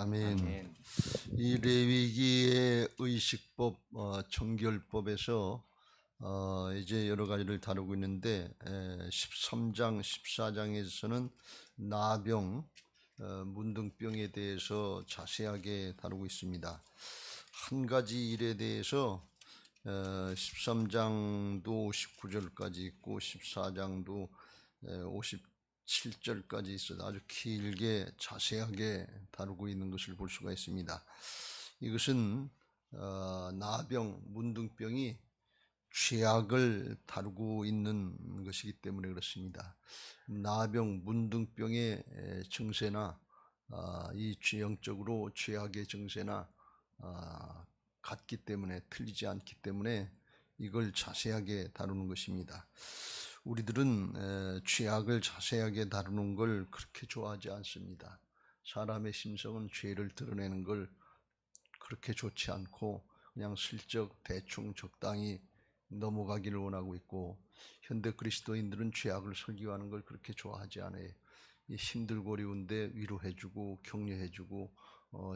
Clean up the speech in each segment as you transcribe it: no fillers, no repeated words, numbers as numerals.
아멘. 아멘. 이 레위기의 의식법, 정결법에서 이제 여러 가지를 다루고 있는데 13장, 14장에서는 나병, 문둥병에 대해서 자세하게 다루고 있습니다. 한 가지 일에 대해서 13장도 59절까지 있고 14장도 57절까지 있어서 아주 길게 자세하게 다루고 있는 것을 볼 수가 있습니다. 이것은 나병, 문둥병이 죄악을 다루고 있는 것이기 때문에 그렇습니다. 나병, 문둥병의 증세나 이 영적으로 죄악의 증세나 같기 때문에, 틀리지 않기 때문에 이걸 자세하게 다루는 것입니다. 우리들은 죄악을 자세하게 다루는 걸 그렇게 좋아하지 않습니다. 사람의 심성은 죄를 드러내는 걸 그렇게 좋지 않고 그냥 슬쩍 대충 적당히 넘어가기를 원하고 있고, 현대 그리스도인들은 죄악을 설교하는 걸 그렇게 좋아하지 않아요. 힘들고 어려운데 위로해주고 격려해주고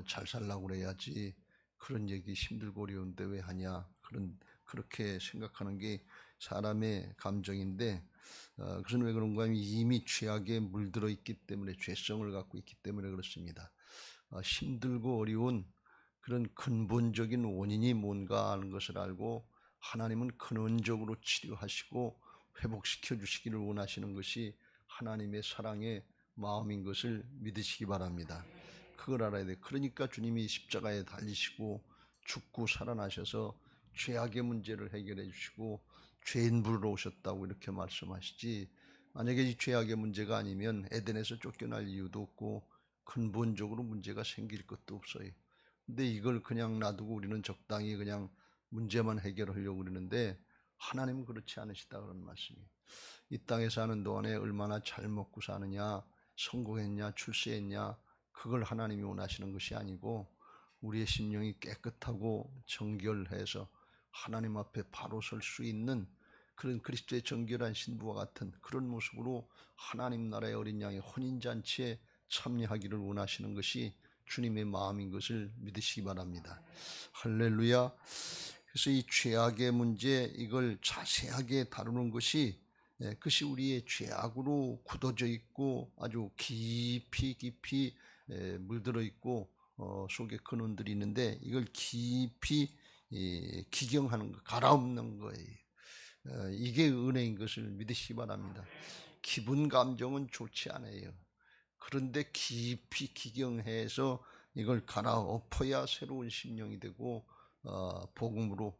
잘 살라고 그래야지, 그런 얘기 힘들고 어려운데 왜 하냐, 그렇게 생각하는 게 사람의 감정인데, 그것은 왜 그런가 하면 이미 죄악에 물들어 있기 때문에, 죄성을 갖고 있기 때문에 그렇습니다. 힘들고 어려운 그런 근본적인 원인이 뭔가 하는 것을 알고 하나님은 근원적으로 치료하시고 회복시켜 주시기를 원하시는 것이 하나님의 사랑의 마음인 것을 믿으시기 바랍니다. 그걸 알아야 돼. 그러니까 주님이 십자가에 달리시고 죽고 살아나셔서 죄악의 문제를 해결해 주시고 죄인 부르러 오셨다고 이렇게 말씀하시지, 만약에 이 죄악의 문제가 아니면 에덴에서 쫓겨날 이유도 없고 근본적으로 문제가 생길 것도 없어요. 근데 이걸 그냥 놔두고 우리는 적당히 그냥 문제만 해결하려고 그러는데, 하나님은 그렇지 않으시다 그런 말씀이에요. 이 땅에 사는 동안에 얼마나 잘 먹고 사느냐, 성공했냐, 출세했냐, 그걸 하나님이 원하시는 것이 아니고 우리의 심령이 깨끗하고 정결해서 하나님 앞에 바로 설 수 있는 그런 그리스도의 정결한 신부와 같은 그런 모습으로 하나님 나라의 어린 양의 혼인잔치에 참여하기를 원하시는 것이 주님의 마음인 것을 믿으시기 바랍니다. 할렐루야. 그래서 이 죄악의 문제, 이걸 자세하게 다루는 것이, 그것이 우리의 죄악으로 굳어져 있고 아주 깊이 물들어 있고 속에 근원들이 있는데, 이걸 깊이 기경하는 거, 갈아엎는 거예요. 이게 은혜인 것을 믿으시기 바랍니다. 기분 감정은 좋지 않아요. 그런데 깊이 기경해서 이걸 갈아엎어야 새로운 심령이 되고 복음으로,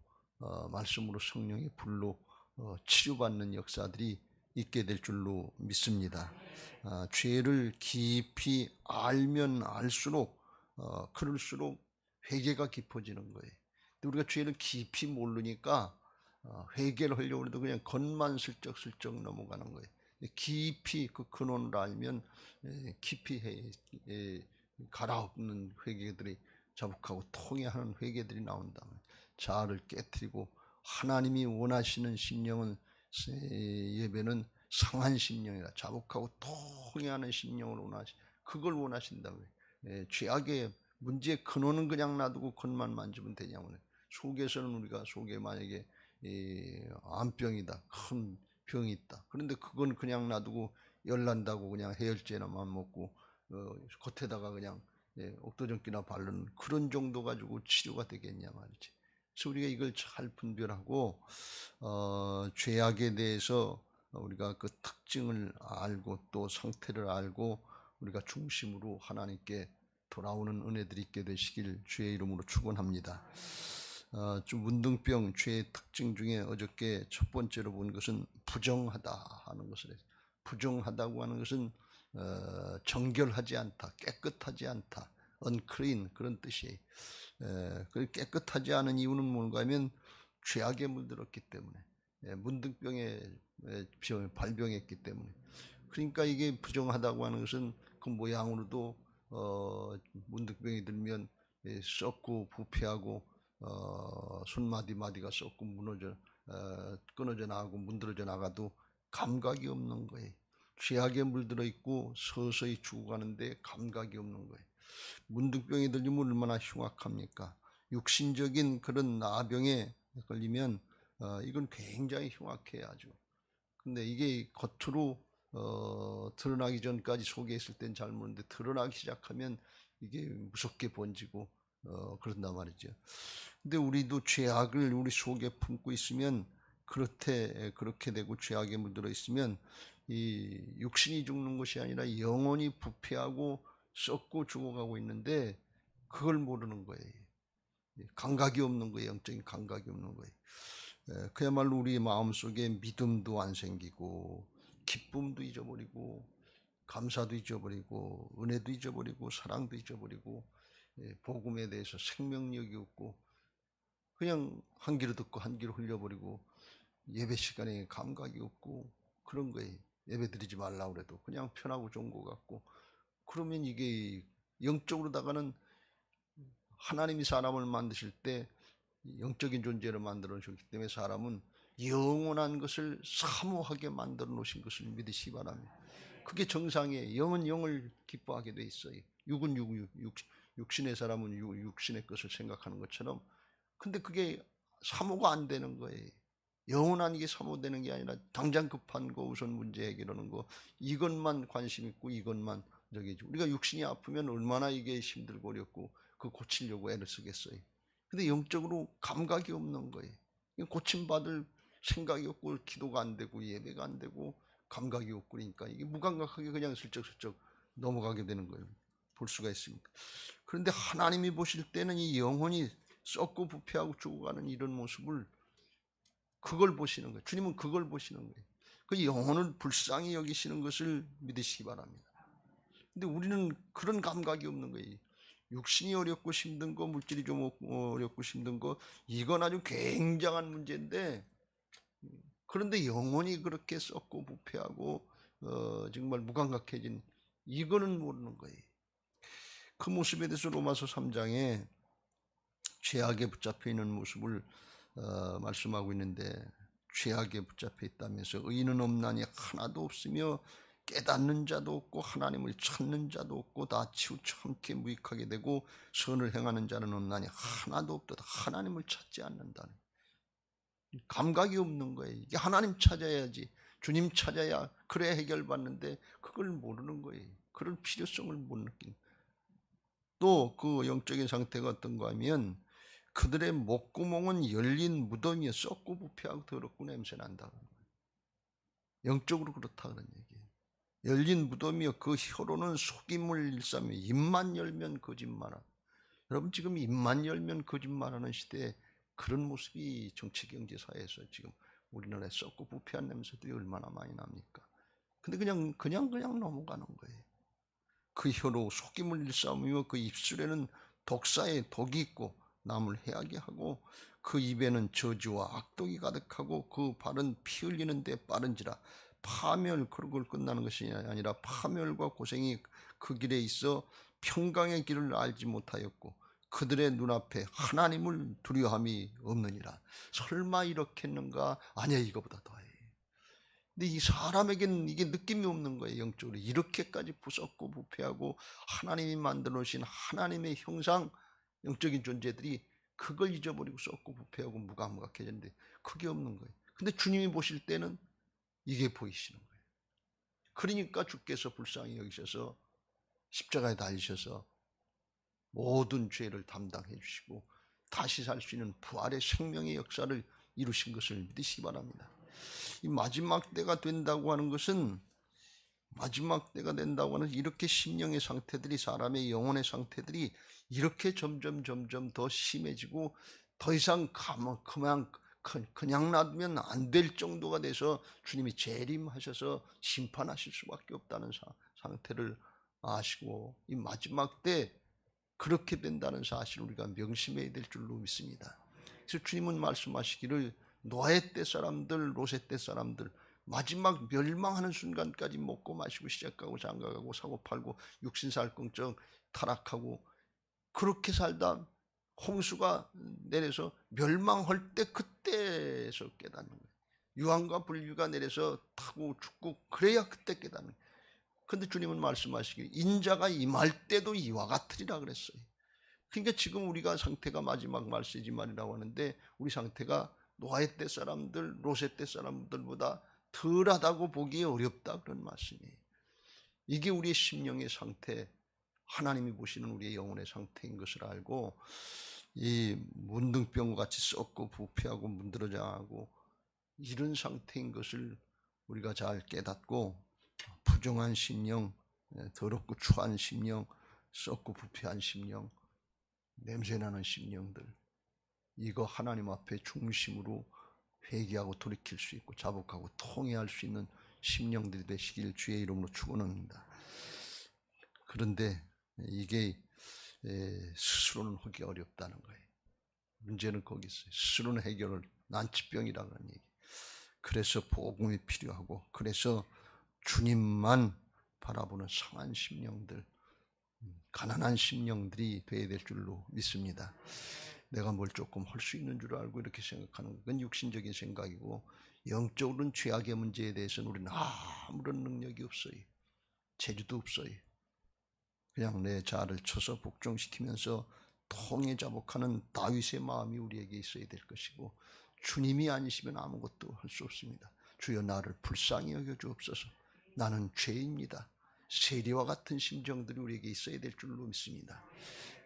말씀으로, 성령의 불로 치유받는 역사들이 있게 될 줄로 믿습니다. 죄를 깊이 알면 알수록 그럴수록 회개가 깊어지는 거예요. 근데 우리가 죄를 깊이 모르니까 회개를 하려고 해도 그냥 겉만 슬쩍슬쩍 넘어가는 거예요. 깊이 그 근원을 알면 깊이 갈아엎는 회개들이, 자복하고 통회하는 회개들이 나온다면, 자아를 깨트리고 하나님이 원하시는 심령은, 예배는 상한 심령이라 자복하고 통회하는 심령을 그걸 원하신다고요. 죄악의 문제의 근원은 그냥 놔두고 겉만 만지면 되냐고. 속에서는 우리가 속에 만약에 암병이다, 큰 병이 있다, 그런데 그건 그냥 놔두고 열난다고 그냥 해열제나만 먹고 겉에다가 그냥 옥도전기나 바르는 그런 정도 가지고 치료가 되겠냐 말이지. 그래서 우리가 이걸 잘 분별하고 죄악에 대해서 우리가 그 특징을 알고 또 상태를 알고 우리가 중심으로 하나님께 돌아오는 은혜들이 있게 되시길 주의 이름으로 축원합니다. 문둥병 죄의 특징 중에 어저께 첫 번째로 본 것은 부정하다 하는 것을 해요. 부정하다고 하는 것은 정결하지 않다, 깨끗하지 않다, unclean, 그런 뜻이에요. 깨끗하지 않은 이유는 뭔가 하면 죄악에 물들었기 때문에, 문둥병에 발병했기 때문에. 그러니까 이게 부정하다고 하는 것은 그 모양으로도 문둥병이 들면 썩고 부패하고 손마디마디가 썩고 무너져 끊어져 나가고 문드러져 나가도 감각이 없는 거예요. 죄악에 물들어 있고 서서히 죽어가는데 감각이 없는 거예요. 문둥병이 들리면 얼마나 흉악합니까? 육신적인 그런 나병에 걸리면 이건 굉장히 흉악해요, 아주. 근데 이게 겉으로 드러나기 전까지 속에 있을 땐 잘 모르는데 드러나기 시작하면 이게 무섭게 번지고 그런단 말이죠. 근데 우리도 죄악을 우리 속에 품고 있으면 그렇게 되고 죄악에 물들어 있으면 이 육신이 죽는 것이 아니라 영혼이 부패하고 썩고 죽어가고 있는데 그걸 모르는 거예요. 감각이 없는 거예요. 영적인 감각이 없는 거예요. 그야말로 우리 마음속에 믿음도 안 생기고 기쁨도 잊어버리고 감사도 잊어버리고 은혜도 잊어버리고 사랑도 잊어버리고 복음에 대해서 생명력이 없고 그냥 한 귀로 듣고 한 귀로 흘려버리고 예배 시간에 감각이 없고 그런 거예요. 예배 드리지 말라고 그래도 그냥 편하고 좋은 것 같고 그러면 이게 영적으로다가는 하나님이 사람을 만드실 때 영적인 존재로 만들어 주셨기 때문에 사람은 영원한 것을 사모하게 만들어 놓으신 것을 믿으시기 바랍니다. 그게 정상이에요. 영은 영을 기뻐하게 돼 있어요. 육은 육신의 사람은 육신의 것을 생각하는 것처럼. 근데 그게 사모가 안 되는 거예요. 영원한 게 사모되는 게 아니라 당장 급한 거 우선 문제 해결하는 거 이것만 관심 있고 이것만 저기 우리가 육신이 아프면 얼마나 이게 힘들고 어렵고 그 고치려고 애를 쓰겠어요. 근데 영적으로 감각이 없는 거예요. 고침받을 생각이 없고 기도가 안 되고 예배가 안 되고 감각이 없고 그러니까 이게 무감각하게 그냥 슬쩍슬쩍 넘어가게 되는 거예요. 볼 수가 있습니다. 그런데 하나님이 보실 때는 이 영혼이 썩고 부패하고 죽어가는 이런 모습을 그걸 보시는 거예요. 주님은 그걸 보시는 거예요. 그 영혼을 불쌍히 여기시는 것을 믿으시기 바랍니다. 근데 우리는 그런 감각이 없는 거예요. 육신이 어렵고 힘든 거, 물질이 좀 어렵고 힘든 거, 이건 아주 굉장한 문제인데, 그런데 영혼이 그렇게 썩고 부패하고 정말 무감각해진 이거는 모르는 거예요. 그 모습에 대해서 로마서 3장에 죄악에 붙잡혀 있는 모습을 말씀하고 있는데 죄악에 붙잡혀 있다면서 의인은 없나니 하나도 없으며 깨닫는 자도 없고 하나님을 찾는 자도 없고 다 치우쳐 함께 무익하게 되고 선을 행하는 자는 없나니 하나도 없도다. 하나님을 찾지 않는다는 감각이 없는 거예요. 이게 하나님 찾아야지 주님 찾아야 그래야 해결받는데 그걸 모르는 거예요. 그런 필요성을 못 느낀. 또 그 영적인 상태가 어떤가 하면 그들의 목구멍은 열린 무덤이에 썩고 부패하고 더럽고 냄새난다. 영적으로 그렇다 그런 얘기예요. 열린 무덤이요 그 혀로는 속임을 일삼며 입만 열면 거짓말하. 여러분 지금 입만 열면 거짓말하는 시대에 그런 모습이 정치 경제 사회에서 지금 우리나라에 썩고 부패한 냄새들이 얼마나 많이 납니까? 근데 그냥 넘어가는 거예요. 그 혀로 속임을 일삼으며 그 입술에는 독사의 독이 있고 남을 해하게 하고 그 입에는 저주와 악독이 가득하고 그 발은 피 흘리는 데 빠른지라. 파멸 그걸 끝나는 것이 아니라 파멸과 고생이 그 길에 있어 평강의 길을 알지 못하였고 그들의 눈앞에 하나님을 두려움이 없느니라. 설마 이렇게 했는가? 아니야, 이거보다 더해. 근데 이 사람에게는 이게 느낌이 없는 거예요. 영적으로 이렇게까지 부섭고 부패하고 하나님이 만들어 놓으신 하나님의 형상 영적인 존재들이 그걸 잊어버리고 썩고 부패하고 무감각해졌는데 그게 없는 거예요. 근데 주님이 보실 때는 이게 보이시는 거예요. 그러니까 주께서 불쌍히 여기셔서 십자가에 달리셔서 모든 죄를 담당해 주시고 다시 살 수 있는 부활의 생명의 역사를 이루신 것을 믿으시기 바랍니다. 이 마지막 때가 된다고 하는 것은 이렇게 심령의 상태들이 사람의 영혼의 상태들이 이렇게 점점 더 심해지고 더 이상 그냥 놔두면 안 될 정도가 돼서 주님이 재림하셔서 심판하실 수밖에 없다는 상태를 아시고 이 마지막 때 그렇게 된다는 사실을 우리가 명심해야 될 줄로 믿습니다. 그래서 주님은 말씀하시기를 노아 때 사람들, 롯의 때 사람들 마지막 멸망하는 순간까지 먹고 마시고 시작하고 장가가고 사고 팔고 육신살긍정 타락하고 그렇게 살다 홍수가 내려서 멸망할 때 그때서 깨닫는 거예요. 유황과 불유가 내려서 타고 죽고 그래야 그때 깨닫는 거예요. 근데 주님은 말씀하시길 인자가 임할 때도 이와 같으리라 그랬어요. 그러니까 지금 우리가 상태가 마지막 말세지말이라고 하는데 우리 상태가 노아의 때 사람들, 롯의 때 사람들보다 덜하다고 보기 어렵다 그런 말씀이에요. 이게 우리의 심령의 상태, 하나님이 보시는 우리의 영혼의 상태인 것을 알고 이 문둥병과 같이 썩고 부패하고 문드러져하고 이런 상태인 것을 우리가 잘 깨닫고 부정한 심령, 더럽고 추한 심령, 썩고 부패한 심령, 냄새나는 심령들, 이거 하나님 앞에 중심으로 회개하고 돌이킬 수 있고 자복하고 통회할 수 있는 심령들이 되시길 주의 이름으로 축원합니다. 그런데 이게 스스로는 하기 어렵다는 거예요. 문제는 거기 있어요. 스스로는 해결을 난치병이라는 얘기. 그래서 복음이 필요하고 그래서 주님만 바라보는 상한 심령들, 가난한 심령들이 되어야 될 줄로 믿습니다. 내가 뭘 조금 할 수 있는 줄 알고 이렇게 생각하는 건 육신적인 생각이고 영적으로는 죄악의 문제에 대해서는 우리는 아무런 능력이 없어요. 재주도 없어요. 그냥 내 자아를 쳐서 복종시키면서 통해 자복하는 다윗의 마음이 우리에게 있어야 될 것이고 주님이 아니시면 아무것도 할 수 없습니다. 주여 나를 불쌍히 여겨 주옵소서. 나는 죄입니다. 세리와 같은 심정들이 우리에게 있어야 될 줄로 믿습니다.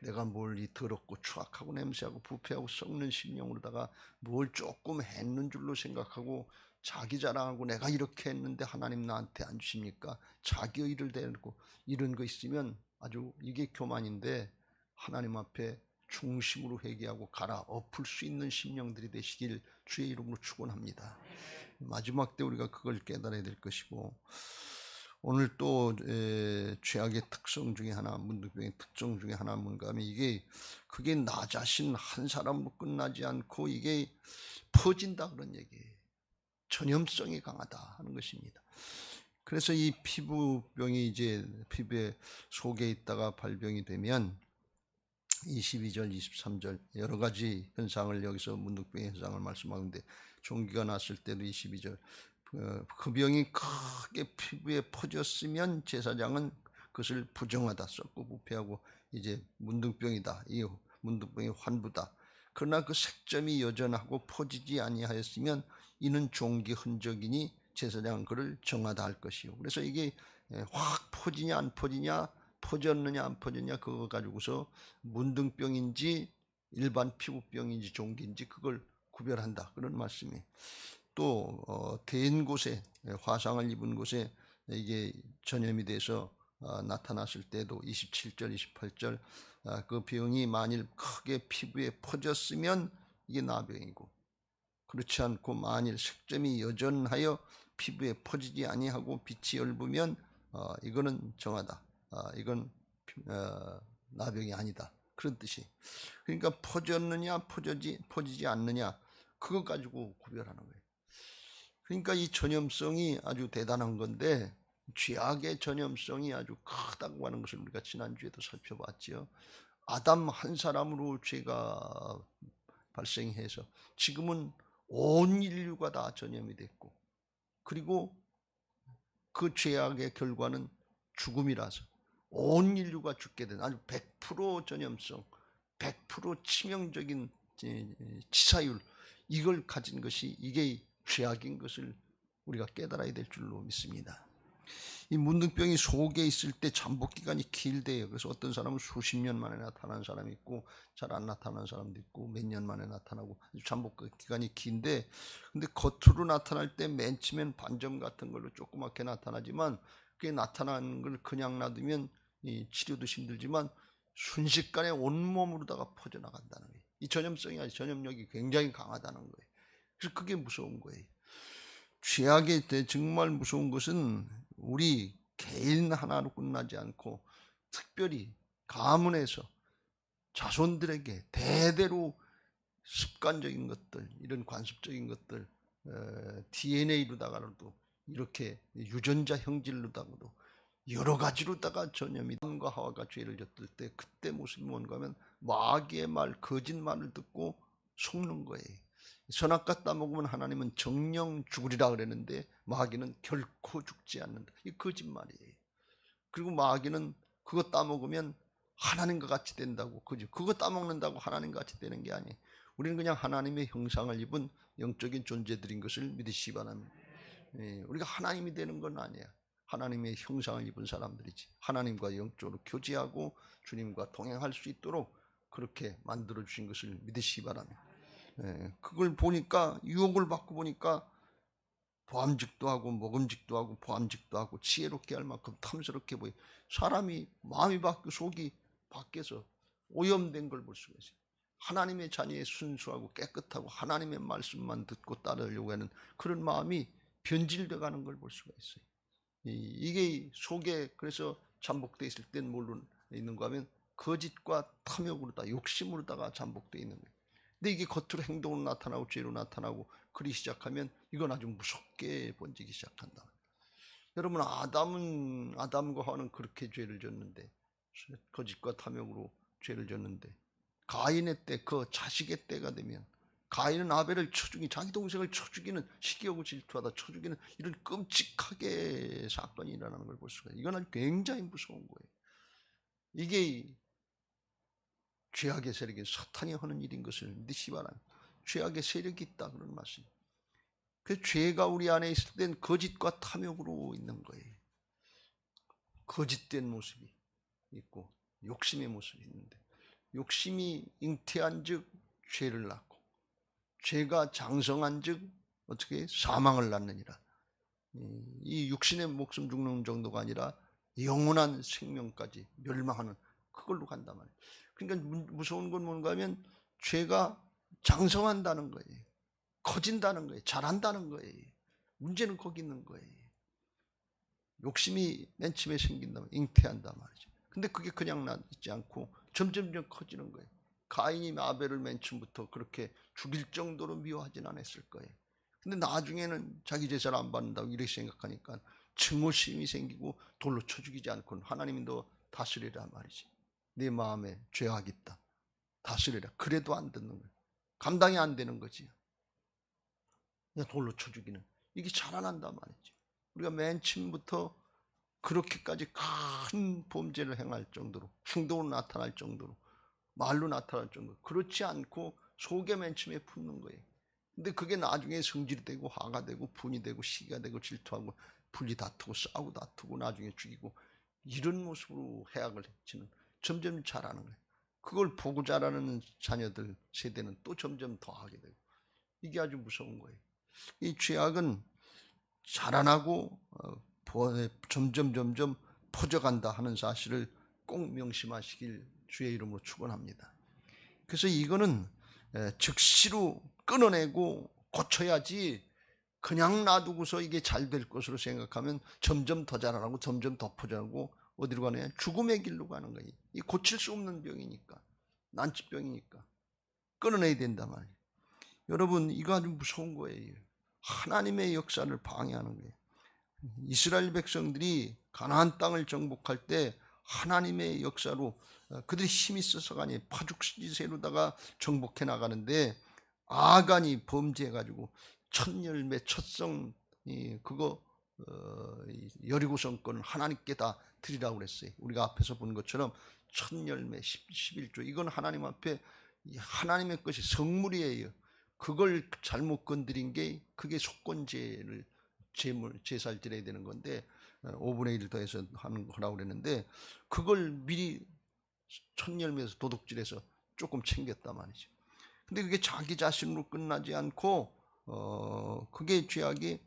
내가 뭘 이 더럽고 추악하고 냄새하고 부패하고 썩는 심령으로다가 뭘 조금 했는 줄로 생각하고 자기 자랑하고 내가 이렇게 했는데 하나님 나한테 안 주십니까? 자기의 일을 대고 이런 거 있으면 아주 이게 교만인데 하나님 앞에 중심으로 회개하고 갈아엎을 수 있는 심령들이 되시길 주의 이름으로 축원합니다. 마지막 때 우리가 그걸 깨달아야 될 것이고 오늘 또 죄악의 특성 중에 하나, 문둥병의 특성 중에 하나 뭔가 하면 그게 나 자신 한 사람으로 끝나지 않고 이게 퍼진다 그런 얘기예요. 전염성이 강하다 하는 것입니다. 그래서 이 피부병이 이제 피부의 속에 있다가 발병이 되면 22절, 23절 여러 가지 현상을 여기서 문둥병의 현상을 말씀하는데 종기가 났을 때도 22절 그 병이 크게 피부에 퍼졌으면 제사장은 그것을 부정하다, 썩고 부패하고 이제 문둥병이다, 이 문둥병의 환부다. 그러나 그 색점이 여전하고 퍼지지 아니하였으면 이는 종기 흔적이니 제사장은 그를 정하다 할 것이요. 그래서 이게 확 퍼지냐 안 퍼지냐, 퍼졌느냐 안 퍼졌냐 그거 가지고서 문둥병인지 일반 피부병인지 종기인지 그걸 구별한다 그런 말씀이. 또 된 곳에 화상을 입은 곳에 이게 전염이 돼서 나타났을 때도 27절 28절 그 병이 만일 크게 피부에 퍼졌으면 이게 나병이고 그렇지 않고 만일 색점이 여전하여 피부에 퍼지지 아니하고 빛이 엷으면 이거는 정하다. 이건 나병이 아니다. 그런 뜻이. 그러니까 퍼졌느냐 퍼지지 않느냐 그것 가지고 구별하는 거예요. 그러니까 이 전염성이 아주 대단한 건데 죄악의 전염성이 아주 크다고 하는 것을 우리가 지난주에도 살펴봤죠. 아담 한 사람으로 죄가 발생해서 지금은 온 인류가 다 전염이 됐고 그리고 그 죄악의 결과는 죽음이라서 온 인류가 죽게 된 아주 100% 전염성, 100% 치명적인 치사율 이걸 가진 것이 이게 죄악인 것을 우리가 깨달아야 될 줄로 믿습니다. 이 문둥병이 속에 있을 때 잠복 기간이 길대요. 그래서 어떤 사람은 수십 년 만에 나타나는 사람이 있고 잘 안 나타나는 사람도 있고 몇 년 만에 나타나고 잠복 기간이 긴데 근데 겉으로 나타날 때 맨 처음엔 반점 같은 걸로 조그맣게 나타나지만 그게 나타나는 걸 그냥 놔두면 이 치료도 힘들지만 순식간에 온몸으로다가 퍼져나간다는 거예요. 이 전염성이 아주 전염력이 굉장히 강하다는 거예요. 그래서 그게 무서운 거예요. 죄악의 정말 무서운 것은 우리 개인 하나로 끝나지 않고 특별히 가문에서 자손들에게 대대로 습관적인 것들, 이런 관습적인 것들, DNA로다가도 이렇게 유전자 형질로다가도 여러 가지로다가 전염이 아담과 하와가 죄를 졌을 때 그때 모습이 뭔가 하면 마귀의 말, 거짓말을 듣고 속는 거예요. 선악과 따먹으면 하나님은 정령 죽으리라 그랬는데 마귀는 결코 죽지 않는다. 이 거짓말이에요. 그리고 마귀는 그거 따먹으면 하나님과 같이 된다고. 그죠? 그거 따먹는다고 하나님과 같이 되는 게 아니에요. 우리는 그냥 하나님의 형상을 입은 영적인 존재들인 것을 믿으시기 바랍니다. 우리가 하나님이 되는 건 아니야. 하나님의 형상을 입은 사람들이지. 하나님과 영적으로 교제하고 주님과 동행할 수 있도록 그렇게 만들어 주신 것을 믿으시기 바랍니다. 그걸 보니까, 유혹을 받고 보니까 보암직도 하고 먹음직도 하고 보암직도 하고 지혜롭게 할 만큼 탐스럽게 보여. 사람이 마음이 바뀌고 속이 바뀌어서 오염된 걸 볼 수가 있어요. 하나님의 자녀의 순수하고 깨끗하고 하나님의 말씀만 듣고 따르려고 하는 그런 마음이 변질돼 가는 걸 볼 수가 있어요. 이게 속에 그래서 잠복되어 있을 땐 뭘로 있는가 하면 거짓과 탐욕으로다, 욕심으로다가 잠복되어 있는 거예요. 근데 이게 겉으로 행동으로 나타나고 죄로 나타나고 그리 시작하면 이건 아주 무섭게 번지기 시작한다. 여러분, 아담과 하와는 그렇게 죄를 졌는데, 거짓과 탐욕으로 죄를 졌는데, 가인의 때, 그 자식의 때가 되면 가인은 아벨을 자기 동생을 쳐 죽이는, 시기하고 질투하다 쳐 죽이는 이런 끔찍하게 사건이 일어나는 걸 볼 수가 있어요. 이건 아주 굉장히 무서운 거예요. 이게 죄악의 세력이 사탄이 하는 일인 것을 믿으시기 바랍니다. 죄악의 세력이 있다 그런 말씀. 그 죄가 우리 안에 있을 땐 거짓과 탐욕으로 있는 거예요. 거짓된 모습이 있고 욕심의 모습이 있는데, 욕심이 잉태한 즉 죄를 낳고, 죄가 장성한 즉 어떻게 사망을 낳느니라. 이 육신의 목숨 죽는 정도가 아니라 영원한 생명까지 멸망하는 그걸로 간단 말이에요. 그러니까 무서운 건 뭔가 하면 죄가 장성한다는 거예요. 커진다는 거예요. 잘한다는 거예요. 문제는 거기 있는 거예요. 욕심이 맨 처음에 생긴다면 잉태한단 말이죠. 근데 그게 그냥 있지 않고 점점점 커지는 거예요. 가인이 아벨을 맨 처음부터 그렇게 죽일 정도로 미워하진 않았을 거예요. 근데 나중에는 자기 제사를 안 받는다고 이렇게 생각하니까 증오심이 생기고 돌로 쳐 죽이지 않고는 하나님이 너 다스리라 말이지. 네 마음에 죄악이 있다. 다스리라. 그래도 안 듣는 거예요. 감당이 안 되는 거지. 그냥 돌로 쳐 죽이는. 이게 자라난단 말이지. 우리가 맨 처음부터 그렇게까지 큰 범죄를 행할 정도로, 행동으로 나타날 정도로, 말로 나타날 정도로 그렇지 않고 속에 맨 처음에 품는 거예요. 근데 그게 나중에 성질이 되고 화가 되고 분이 되고 시기가 되고 질투하고 분리 다투고 싸우고 다투고 나중에 죽이고 이런 모습으로 해악을 해치는, 점점 자라는 거예요. 그걸 보고 자라는 자녀들 세대는 또 점점 더 하게 되고, 이게 아주 무서운 거예요. 이 죄악은 자라나고 점점 퍼져간다 하는 사실을 꼭 명심하시길 주의 이름으로 축원합니다. 그래서 이거는 즉시로 끊어내고 고쳐야지, 그냥 놔두고서 이게 잘 될 것으로 생각하면 점점 더 자라나고 점점 더 퍼져가고 어디로 가느냐? 죽음의 길로 가는 거예요. 이 고칠 수 없는 병이니까, 난치병이니까 끊어내야 된단 말이에요. 여러분, 이거 아주 무서운 거예요. 하나님의 역사를 방해하는 거예요. 이스라엘 백성들이 가나안 땅을 정복할 때 하나님의 역사로 그들이 힘이 있어서가 아니에요. 파죽지세로다가 정복해 나가는데 아간이 범죄해가지고 첫 열매 첫성 그거 여리고 성권을 하나님께 다 드리라고 그랬어요. 우리가 앞에서 본 것처럼 첫 열매 11조 이건 하나님 앞에 하나님의 것이 성물이에요. 그걸 잘못 건드린 게 그게 속건제를 제사를 드려야 되는 건데 5분의 1 더해서 하는 거라고 그랬는데 그걸 미리 첫 열매에서 도둑질해서 조금 챙겼단 말이죠. 근데 그게 자기 자신으로 끝나지 않고 그게 죄악이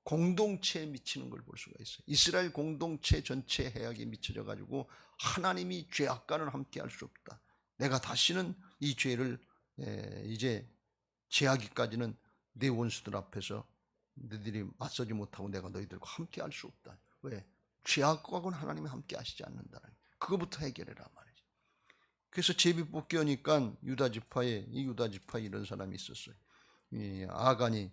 공동체에 미치는 걸 볼 수가 있어요. 이스라엘 공동체 전체 해악에 미쳐져 가지고 하나님이 죄악과는 함께 할 수 없다. 내가 다시는 이 죄를 이제 제하기까지는 내 원수들 앞에서 너희들이 맞서지 못하고 내가 너희들과 함께 할 수 없다. 왜? 죄악과는 하나님이 함께 하시지 않는다는 그거부터 해결해라 말이지. 그래서 제비 뽑기 하니까 유다지파에 이런 사람이 있었어요. 이 아간이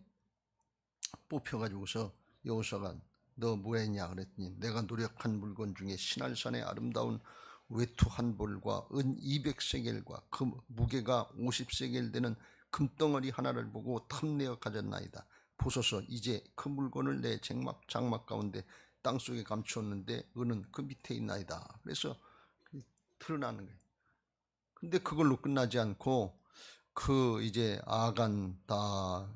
뽑혀가지고서 여호수아가 너 뭐했냐 그랬더니 내가 노력한 물건 중에 시날산의 아름다운 외투 한 벌과 은 200세겔과 그 무게가 50세겔 되는 금덩어리 하나를 보고 탐내어 가졌나이다. 보소서 이제 그 물건을 내 장막 가운데 땅속에 감추었는데 은은 그 밑에 있나이다. 그래서 드러나는 거예요. 근데 그걸로 끝나지 않고 그 이제 아간 다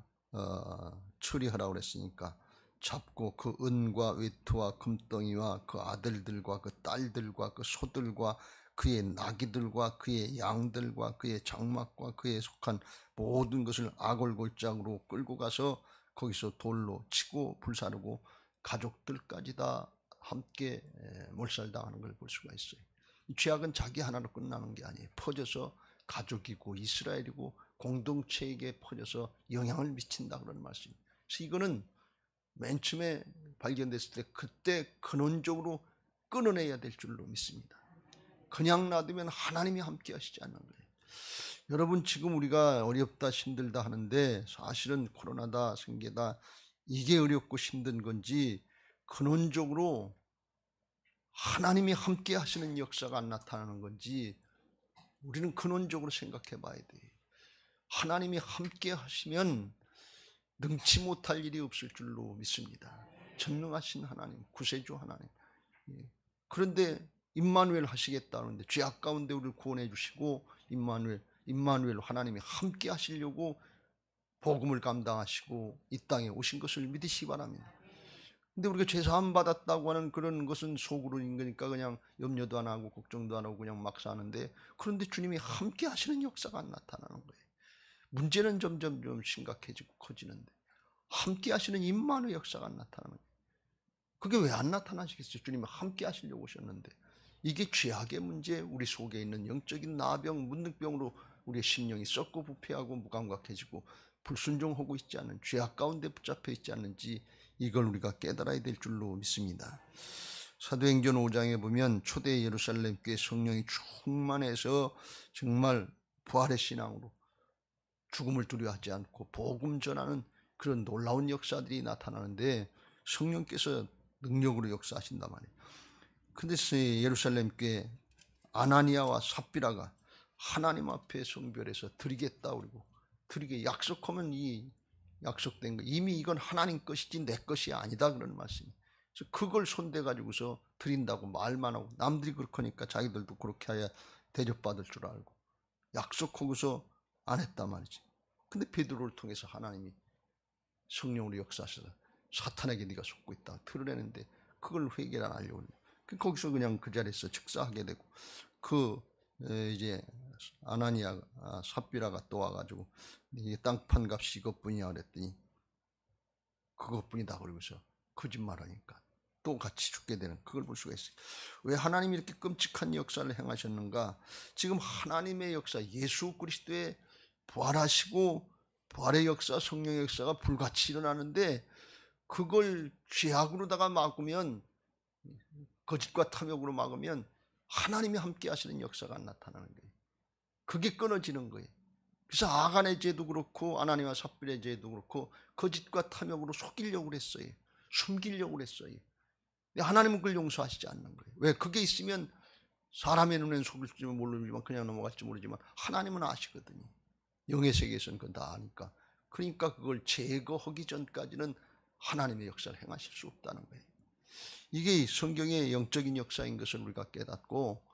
처리하라고 그랬으니까 잡고 그 은과 외투와 금덩이와 그 아들들과 그 딸들과 그 소들과 그의 나귀들과 그의 양들과 그의 장막과 그에 속한 모든 것을 아골골장으로 끌고 가서 거기서 돌로 치고 불사르고 가족들까지 다 함께 몰살당하는 걸 볼 수가 있어요. 이 죄악은 자기 하나로 끝나는 게 아니에요. 퍼져서 가족이고 이스라엘이고 공동체에게 퍼져서 영향을 미친다 그런 말씀입니다. 그래서 이거는 맨 처음에 발견됐을 때 그때 근원적으로 끊어내야 될 줄로 믿습니다. 그냥 놔두면 하나님이 함께 하시지 않는 거예요. 여러분 지금 우리가 어렵다 힘들다 하는데 사실은 코로나다 생계다 이게 어렵고 힘든 건지 근원적으로 하나님이 함께 하시는 역사가 안 나타나는 건지 우리는 근원적으로 생각해 봐야 돼요. 하나님이 함께 하시면 능치 못할 일이 없을 줄로 믿습니다. 전능하신 하나님, 구세주 하나님. 그런데 임마누엘 하시겠다는데 죄악 가운데 우리를 구원해 주시고 임마누엘 하나님이 함께 하시려고 복음을 감당하시고 이 땅에 오신 것을 믿으시기 바랍니다. 근데 우리가 죄사함 받았다고 하는 그런 것은 속으로인 거니까 그냥 염려도 안 하고 걱정도 안 하고 그냥 막 사는데, 그런데 주님이 함께 하시는 역사가 안 나타나는 거예요. 문제는 점점 좀 심각해지고 커지는데 함께 하시는 임마누엘 역사가 안 나타나는 거예요. 그게 왜 안 나타나시겠어요? 주님이 함께 하시려고 오셨는데. 이게 죄악의 문제, 우리 속에 있는 영적인 나병, 문득병으로 우리의 심령이 썩고 부패하고 무감각해지고 불순종하고 있지 않은 죄악 가운데 붙잡혀 있지 않는지 이걸 우리가 깨달아야 될 줄로 믿습니다. 사도행전 5장에 보면 초대 예루살렘 교회 성령이 충만해서 정말 부활의 신앙으로 죽음을 두려워하지 않고 복음 전하는 그런 놀라운 역사들이 나타나는데 성령께서 능력으로 역사하신단 말이에요. 근데 예루살렘 교회 아나니아와 삽비라가 하나님 앞에 성별해서 드리겠다 그러고 드리게 약속하면 이 약속된 거 이미 이건 하나님 것이지 내 것이 아니다 그런 말씀이에요. 그래서 그걸 손대 가지고서 드린다고 말만 하고 남들이 그렇게 하니까 자기들도 그렇게 해야 대접받을 줄 알고 약속하고서 안 했단 말이지. 근데 베드로를 통해서 하나님이 성령으로 역사하셔서 사탄에게 네가 속고 있다 드러내는데 그걸 회개를 안 하려고 거기서 그냥 그 자리에서 즉사하게 되고 그 이제 아나니아 삽비라가 또 와가지고 땅판 값이 이것뿐이야 그랬더니 그것뿐이다 그러면서 거짓말하니까 또 같이 죽게 되는 그걸 볼 수가 있어요. 왜 하나님이 이렇게 끔찍한 역사를 행하셨는가? 지금 하나님의 역사 예수 그리스도의 부활하시고 부활의 역사 성령의 역사가 불같이 일어나는데 그걸 죄악으로다가 막으면 거짓과 탐욕으로 막으면 하나님이 함께 하시는 역사가 안 나타나는 거예요. 그게 끊어지는 거예요. 그래서 아간의 죄도 그렇고 아나니와 삽비의 죄도 그렇고 거짓과 탐욕으로 속이려고 그랬어요. 숨기려고 그랬어요. 하나님은 그걸 용서하시지 않는 거예요. 왜? 그게 있으면 사람의 눈에는 속일지 모르지만 그냥 넘어갈지 모르지만 하나님은 아시거든요. 영의 세계에서는 그건 다 아니까. 그러니까 그걸 제거하기 전까지는 하나님의 역사를 행하실 수 없다는 거예요. 이게 성경의 영적인 역사인 것을 우리가 깨닫고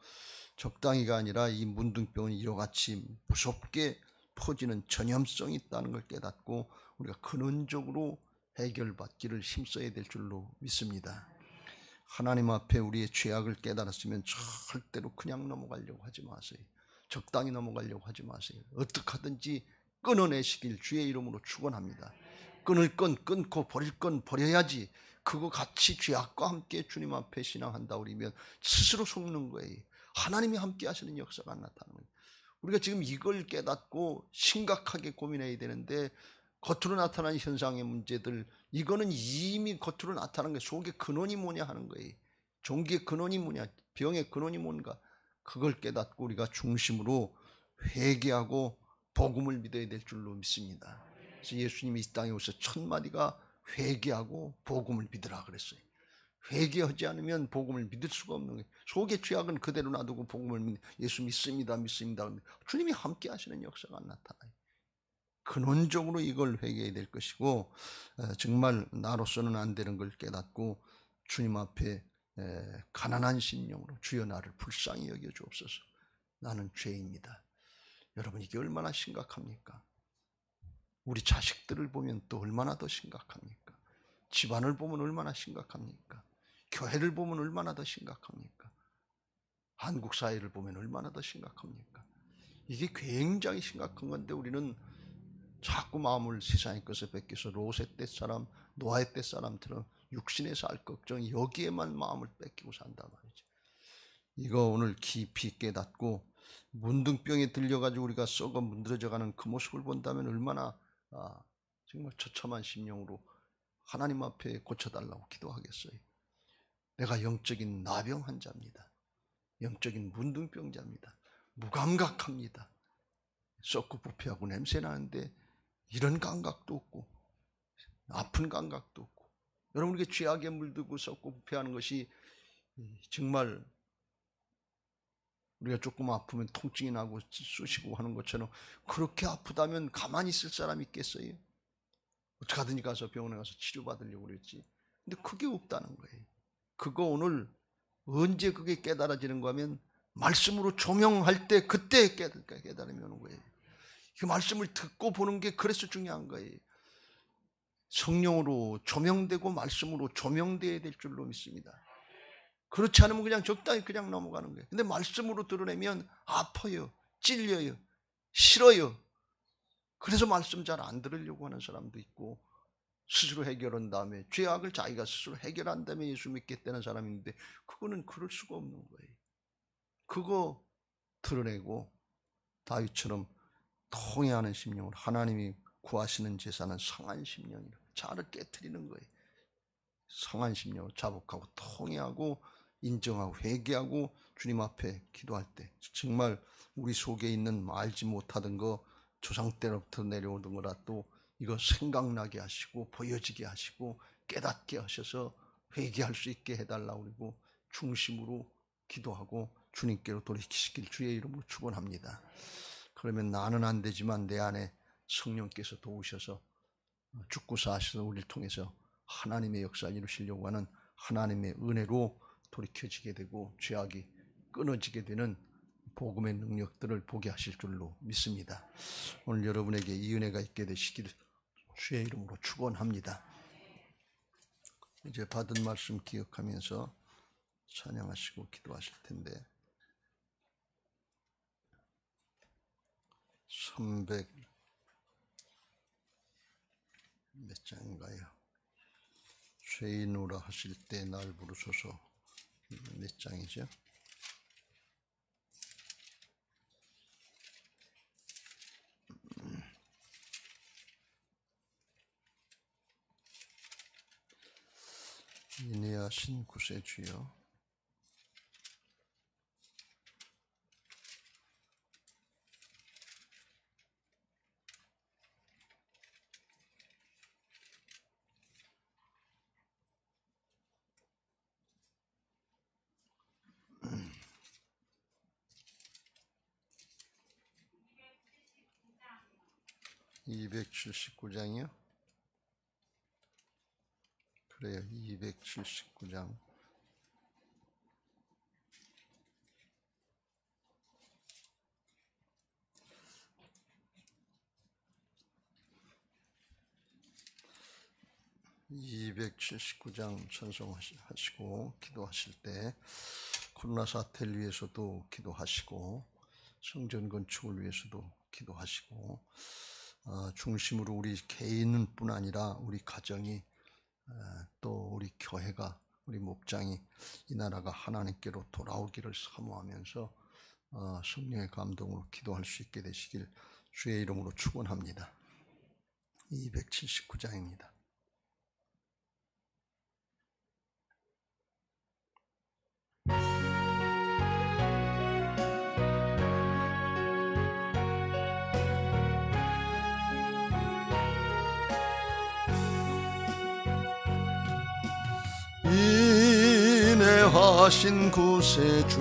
적당히가 아니라 이 문둥병은 이와 같이 무섭게 퍼지는 전염성이 있다는 걸 깨닫고 우리가 근원적으로 해결받기를 힘써야 될 줄로 믿습니다. 하나님 앞에 우리의 죄악을 깨달았으면 절대로 그냥 넘어가려고 하지 마세요. 적당히 넘어가려고 하지 마세요. 어떻게 하든지 끊어내시길 주의 이름으로 축원합니다. 끊을 건 끊고 버릴 건 버려야지. 그거 같이 죄악과 함께 주님 앞에 신앙한다 그러면 스스로 속는 거예요. 하나님이 함께 하시는 역사가 안 나타나는 거예요. 우리가 지금 이걸 깨닫고 심각하게 고민해야 되는데 겉으로 나타나는 현상의 문제들 이거는 이미 겉으로 나타나는 게 속의 근원이 뭐냐 하는 거예요. 종기의 근원이 뭐냐, 병의 근원이 뭔가 그걸 깨닫고 우리가 중심으로 회개하고 복음을 믿어야 될 줄로 믿습니다. 그래서 예수님이 이 땅에 오셔서 첫 마디가 회개하고 복음을 믿으라 그랬어요. 회개하지 않으면 복음을 믿을 수가 없는 거예요. 속의 죄악은 그대로 놔두고 복음을 예수 믿습니다. 주님이 함께 하시는 역사가 안 나타나요. 근원적으로 이걸 회개해야 될 것이고 정말 나로서는 안 되는 걸 깨닫고 주님 앞에 가난한 심령으로 주여 나를 불쌍히 여겨 주옵소서. 나는 죄입니다. 여러분, 이게 얼마나 심각합니까? 우리 자식들을 보면 또 얼마나 더 심각합니까? 집안을 보면 얼마나 심각합니까? 교회를 보면 얼마나 더 심각합니까? 한국 사회를 보면 얼마나 더 심각합니까? 이게 굉장히 심각한 건데 우리는 자꾸 마음을 세상의 것에 뺏겨서 롯의 때 사람, 노아의 때 사람처럼 육신에 살 걱정, 여기에만 마음을 뺏기고 산단 말이죠. 이거 오늘 깊이 깨닫고 문둥병에 들려가지고 우리가 썩어 문드러져가는 그 모습을 본다면 얼마나 정말 처참한 심령으로 하나님 앞에 고쳐달라고 기도하겠어요. 내가 영적인 나병 환자입니다. 영적인 문둥병자입니다. 무감각합니다. 썩고 부패하고 냄새 나는데 이런 감각도 없고 아픈 감각도 없고, 여러분, 이게 죄악에 물들고 썩고 부패하는 것이 정말 우리가 조금 아프면 통증이 나고 쑤시고 하는 것처럼 그렇게 아프다면 가만히 있을 사람이 있겠어요? 어떻게든지 가서 병원에 가서 치료받으려고 그랬지. 근데 그게 없다는 거예요. 그거 오늘 언제 그게 깨달아지는 거면 말씀으로 조명할 때 그때 깨달음이 오는 거예요. 그 말씀을 듣고 보는 게 그래서 중요한 거예요. 성령으로 조명되고 말씀으로 조명되어야 될 줄로 믿습니다. 그렇지 않으면 그냥 적당히 그냥 넘어가는 거예요. 근데 말씀으로 드러내면 아파요, 찔려요, 싫어요. 그래서 말씀 잘 안 들으려고 하는 사람도 있고, 스스로 해결한 다음에 죄악을 자기가 스스로 해결한 다음에 예수 믿겠다는 사람이 있는데 그거는 그럴 수가 없는 거예요. 그거 드러내고 다윗처럼 통회하는 심령으로, 하나님이 구하시는 제사는 성한 심령이라 자를 깨트리는 거예요. 성한 심령으로 자복하고 통회하고 인정하고 회개하고 주님 앞에 기도할 때 정말 우리 속에 있는 알지 못하던 거, 조상 때로부터 내려오던 거라도 이거 생각나게 하시고 보여지게 하시고 깨닫게 하셔서 회개할 수 있게 해달라고, 그리고 중심으로 기도하고 주님께로 돌이키시길 주의 이름으로 축원합니다. 그러면 나는 안 되지만 내 안에 성령께서 도우셔서 죽고 사셔서 우리를 통해서 하나님의 역사를 이루시려고 하는 하나님의 은혜로 돌이켜지게 되고 죄악이 끊어지게 되는 복음의 능력들을 보게 하실 줄로 믿습니다. 오늘 여러분에게 이 은혜가 있게 되시길 주의 이름으로 축원합니다. 이제 받은 말씀 기억하면서 찬양하시고 기도하실 텐데, 300 몇 장인가요? 죄인으로 하실 때 날 부르소서. 몇 장이죠? 인내하신 구세주여, (279장이요) 그래요, 279장. (279장) 찬송하시고 기도하실 때 코로나 사태를 위해서도 기도하시고 성전 건축을 위해서도 기도하시고, 중심으로 우리 개인뿐 아니라 우리 가정이, 또 우리 교회가, 우리 목장이, 이 나라가 하나님께로 돌아오기를 사모하면서 성령의 감동으로 기도할 수 있게 되시길 주의 이름으로 축원합니다. 279장입니다. 인내하신 구세주여